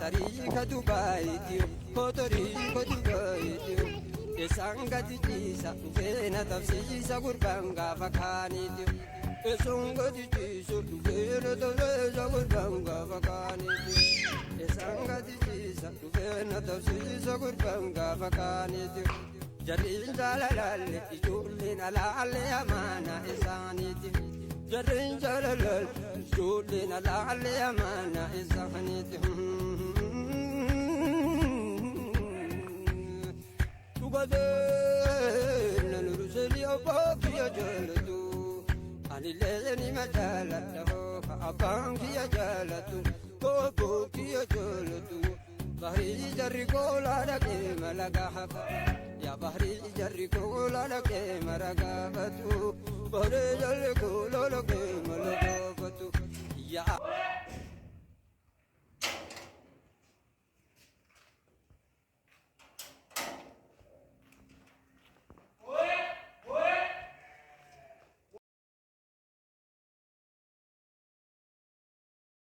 Tariika Dubaayiti Tariika Dubaayiti Isaan gadi ciisa seena tabsiisa gurbaan gaafa kaaniiti Isaan gadi ciisa seena tabsiisa gurbaan gaafa kaaniiti Isaan gadi ciisa seena tabsiisa gurbaan gaafa kaaniiti Jarriin jaalalalle ijoolleen alaalle amaana isaaniiti Jarriin jaalalalle ijoolleen alaalle amaana isaaniiti Tugadeen nuruseli abaakiya jaalatu Ani leeni ma jaalatu abaakiya jaalatu Abaakiya jaalatu Bahri jarri kola dhaqee malaga hafa Yaa bahri jarri kola dhaqee maraga batu Bahri jarri kola dhaqee malaga batu Yaa